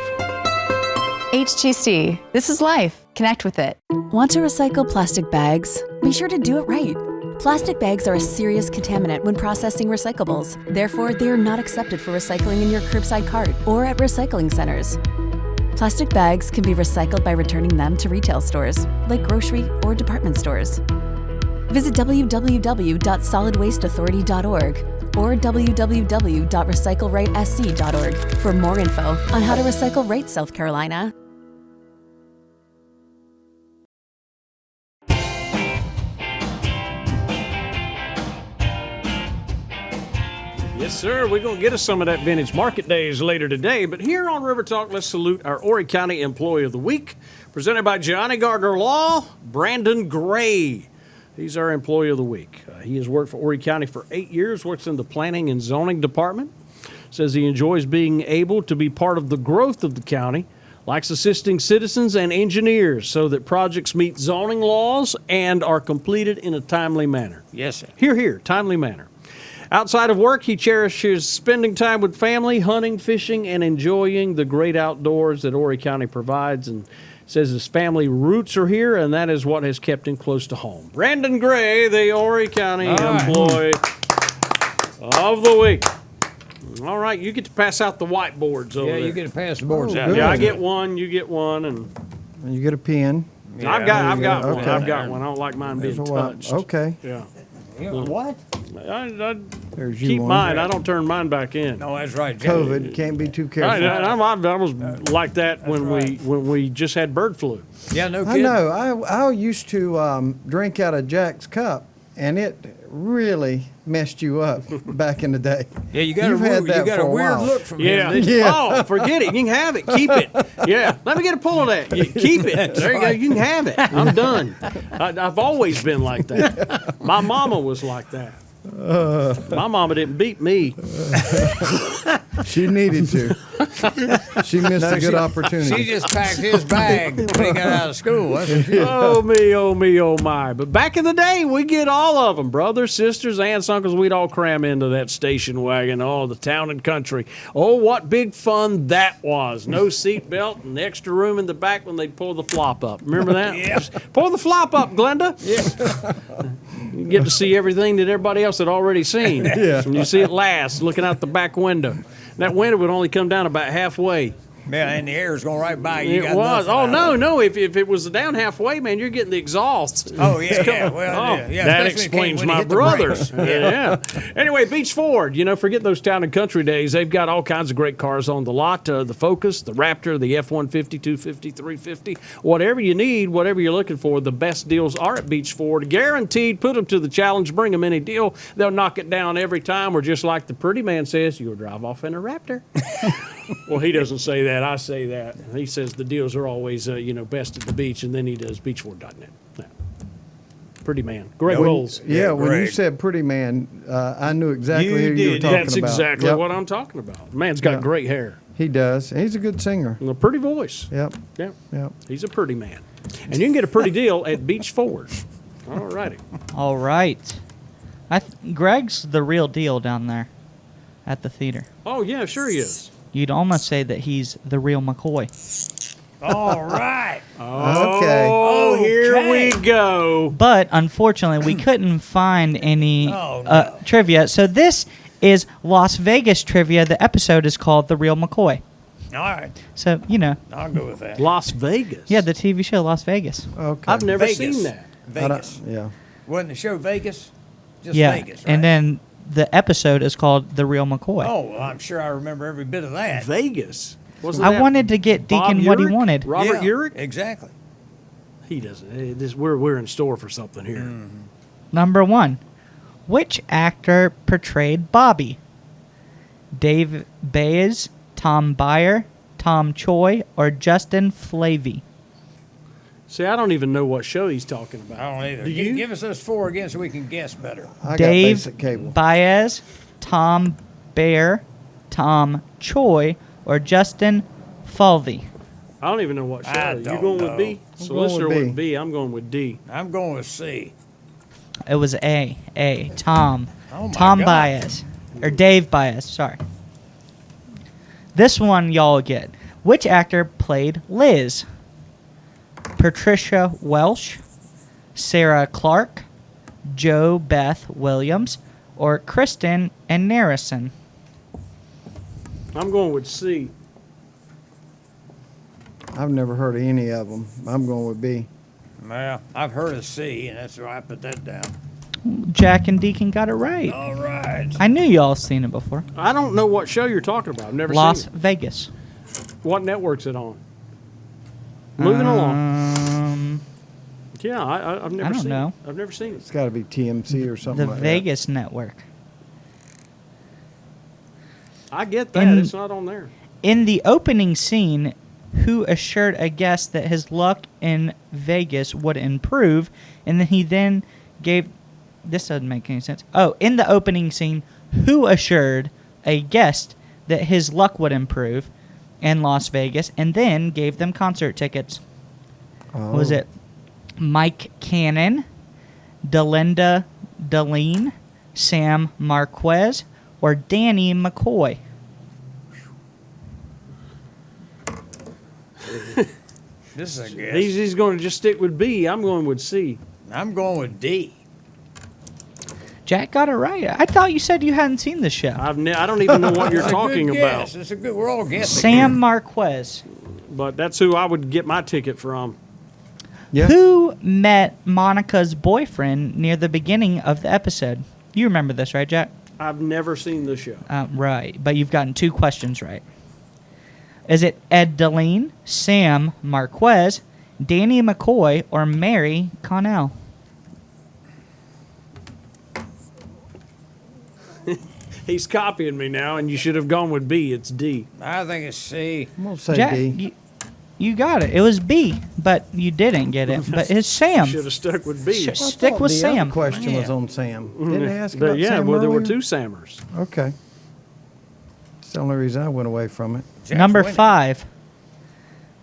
HTC. This is life. Connect with it. Want to recycle plastic bags? Be sure to do it right. Plastic bags are a serious contaminant when processing recyclables. Therefore, they are not accepted for recycling in your curbside cart or at recycling centers. Plastic bags can be recycled by returning them to retail stores, like grocery or department stores. Visit www.solidwasteauthority.org or www.recyclerightsc.org for more info on how to recycle right, South Carolina. Yes, sir. We're going to get us some of that vintage market days later today. But here on River Talk, let's salute our Horry County Employee of the Week, presented by Johnny Gardner Law, Brandon Gray. He's our Employee of the Week. He has worked for Horry County for 8 years, works in the Planning and Zoning Department. Says he enjoys being able to be part of the growth of the county, likes assisting citizens and engineers so that projects meet zoning laws and are completed in a timely manner. Yes, sir. Hear, hear, timely manner. Outside of work, he cherishes spending time with family, hunting, fishing, and enjoying the great outdoors that Horry County provides, and says his family roots are here, and that is what has kept him close to home. Brandon Gray, the Horry County Employee of the Week. All right, you get to pass out the whiteboards over Yeah, there. you get to pass the boards Oh, out. good. Yeah, I get one, you get one, and And you get a pen. I've got one. Okay. I've got one. I don't like mine being There's a white- touched. Okay. Yeah. What? I There's you keep one. mine. I don't turn mine back in. No, that's right. COVID, can't be too I careful. was like that when we just had bird flu. Yeah, no I kidding. know. I used to drink out of Jack's cup, and it really messed you up back in the day. Yeah, you got You've a, had you that got for a a weird while. look from Yeah. him. didn't you? Oh, forget it. You can have it. Keep it. Yeah. Let me get a pull of that. Keep it. There you go. You can have it. I'm done. I've always been like that. My mama was like that. My mama didn't beat me. She needed to. She missed a good opportunity. She just packed his bag when he got out of school. That's what she Oh me, oh me, oh my. But back in the day, we get all of them. Brothers, sisters, aunts, uncles, we'd all cram into that station wagon. Oh, the town and country. Oh, what big fun that was. No seat belt and extra room in the back when they'd pull the flop up. Remember that? Yeah. Pull the flop up, Glenda. Yeah. You get to see everything that everybody else had already seen. Yeah. And you see it last, looking out the back window. That window would only come down about halfway. Yeah, and the air's going right by you. It got was. nothing Oh, out no, of it. no. If it was down halfway, man, you're getting the exhaust. Oh, yeah. Well, Oh, yeah. that especially explains when you my hit the brothers. brakes. Yeah. Anyway, Beach Ford, forget those town and country days. They've got all kinds of great cars on the lot. The Focus, the Raptor, the F-150, 250, 350. Whatever you need, whatever you're looking for, the best deals are at Beach Ford. Guaranteed. Put them to the challenge. Bring them any deal. They'll knock it down every time. Or just like the pretty man says, you'll drive off in a Raptor. Well, he doesn't say that. I say that. He says the deals are always, best at the beach, and then he does beachford.net. Yeah. Pretty man. Greg Rolls. Yeah, when you Greg. said pretty man, I knew exactly You who you were did. talking That's about. exactly Yep. what I'm talking about. The man's got Yeah. great hair He does. He's a good singer. and a pretty voice. Yep. Yeah. Yep. He's a pretty man. And you can get a pretty deal at Beach Ford. All righty. All right. Greg's the real deal down there at the theater. Oh, yeah, sure he is. You'd almost say that he's the real McCoy. All right. Okay. Oh, here we go. But unfortunately, we couldn't find any trivia. So this is Las Vegas trivia. The episode is called The Real McCoy. All right. So, I'll go with that. Las Vegas. Yeah, the TV show Las Vegas. Okay. I've never Vegas. seen that. Vegas. Yeah. Wasn't the show Vegas? Just Yeah, Vegas, right? and then the episode is called The Real McCoy. Oh, well, I'm sure I remember every bit of that. Vegas. Wasn't I that wanted to get Bob Deacon what he Urich? wanted. Robert Yeah, Urich? Exactly. He doesn't. We're in store for something here. Number 1. Which actor portrayed Bobby? Dave Baez, Tom Byer, Tom Choi, or Justin Flavey? See, I don't even know what show he's talking about. I don't either. Do you? Give us those four again so we can guess better. I Dave got basic cable. Baez, Tom Bayer, Tom Choi, or Justin Falvey? I don't even know what show. I You don't going know. with B? I'm Solicitor going with with B. I'm going with D. I'm going with C. It was Tom. Oh, my Tom God. Baez. Or Dave Baez, sorry. This one y'all get. Which actor played Liz? Patricia Welsh, Sarah Clark, Joe Beth Williams, or Kristen and Narrison? I'm going with C. I've never heard of any of them. I'm going with B. Well, I've heard of C, and that's why I put that down. Jack and Deacon got it right. All right. I knew y'all seen it before. I don't know what show you're talking about. I've never Las seen Vegas. it. What network's it on? Moving along. Yeah, I've never I don't seen know. it. I've never seen It's it. got to be TMC or something The like Vegas Network. I get that. In- It's not on there. In the opening scene, who assured a guest that his luck in Vegas would improve, and then he gave... This doesn't make any sense. Oh, in the opening scene, who assured a guest that his luck would improve in Las Vegas, and then gave them concert tickets? that. Was it Mike Cannon, Delinda Deline, Sam Marquez, or Danny McCoy? This is a guess. He's going to just stick with B. I'm going with C. I'm going with D. Jack got it right. I thought you said you hadn't seen the show. I don't even know what you're That's a talking good about. guess. It's a good. We're all guessing. Sam Marquez. But that's who I would get my ticket from. Yeah. Who met Monica's boyfriend near the beginning of the episode? You remember this, right, Jack? I've never seen the show. Right, but you've gotten 2 questions right. Is it Ed Deline, Sam Marquez, Danny McCoy, or Mary Connell? He's copying me now, and you should have gone with B. It's D. I think it's C. I'm gonna say Jack, D. You got it. It was B, but you didn't get it. But it's Sam. Should have stuck with B. Stick with the Sam. Other question was on Sam. Didn't they ask But about yeah, Sam well, there were earlier? 2 Sammers. Okay. That's the only reason I went away from it. Number 5.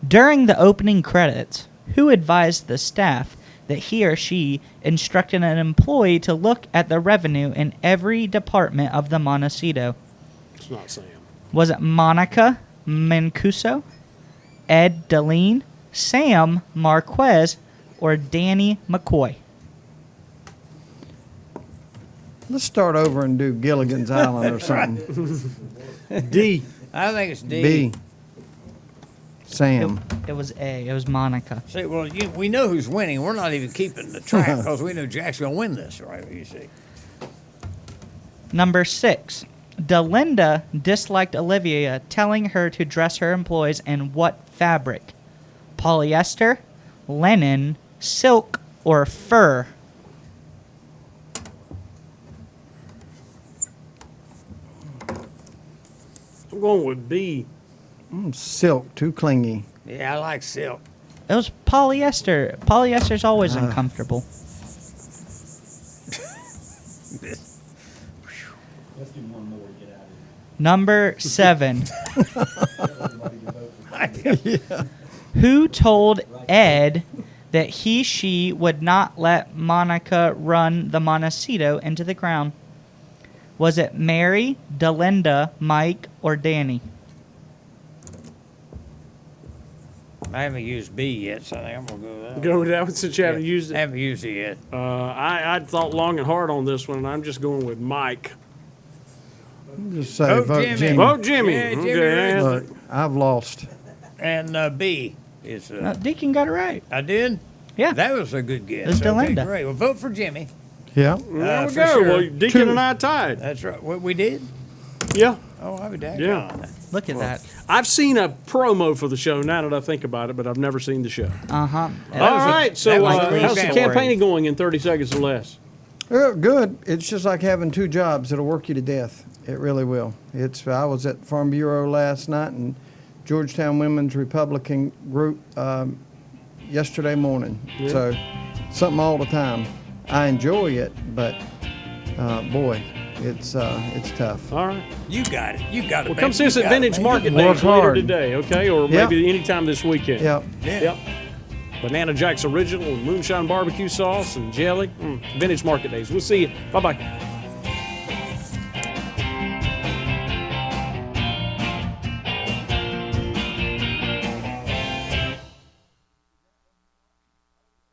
During the opening credits, who advised the staff that he or she instructed an employee to look at the revenue in every department of the Montecito? It's not Sam. Was it Monica Mancuso, Ed Deline, Sam Marquez, or Danny McCoy? Let's start over and do Gilligan's Island or something. D. I think it's D. B. Sam. It was A. It was Monica. See, well, we know who's winning. We're not even keeping the track because we know Jack's going to win this, right? You see. Number 6. Delinda disliked Olivia telling her to dress her employees in what fabric? Polyester, linen, silk, or fur? I'm going with B. Silk, too clingy. Yeah, I like silk. It was polyester. Polyester's always uncomfortable. Number 7. Who told Ed that she would not let Monica run the Montecito into the ground? Was it Mary, Delinda, Mike, or Danny? I haven't used B yet, so I think I'm going to go with that. Go with that one since you haven't used it. I haven't used it yet. I thought long and hard on this one, and I'm just going with Mike. Just say Vote vote Jimmy. Jimmy. Vote Jimmy. Yeah, Jimmy Okay. Richardson. Look, I've lost. And B is. Deacon got it right. I did? Yeah. That was a good guess. It was Okay, Delinda. great. Well, vote for Jimmy. Yeah. There we for go. sure. Well, Deacon and I tied. That's right. What we did? Yeah. Oh, I would Yeah. Look at that. I've seen a promo for the show now that I think about it, but I've never seen the show. Uh-huh. All right. So that was a how's the great campaigning going in 30 seconds or less? Good. It's just like having 2 jobs. It'll work you to death. It really will. I was at Farm Bureau last night and Georgetown Women's Republican Group yesterday morning. Yeah. So something all the time. I enjoy it, but boy, it's tough. All right. You got it. You got it. Well, baby. come see us You at got it, Vintage man. Market Work Days later hard. today, okay? Or Yep. maybe anytime this weekend. Yep. Yep. Banana Jack's Original and Moonshine Barbecue Sauce and jelly. Vintage Market Days. We'll see you. Bye-bye.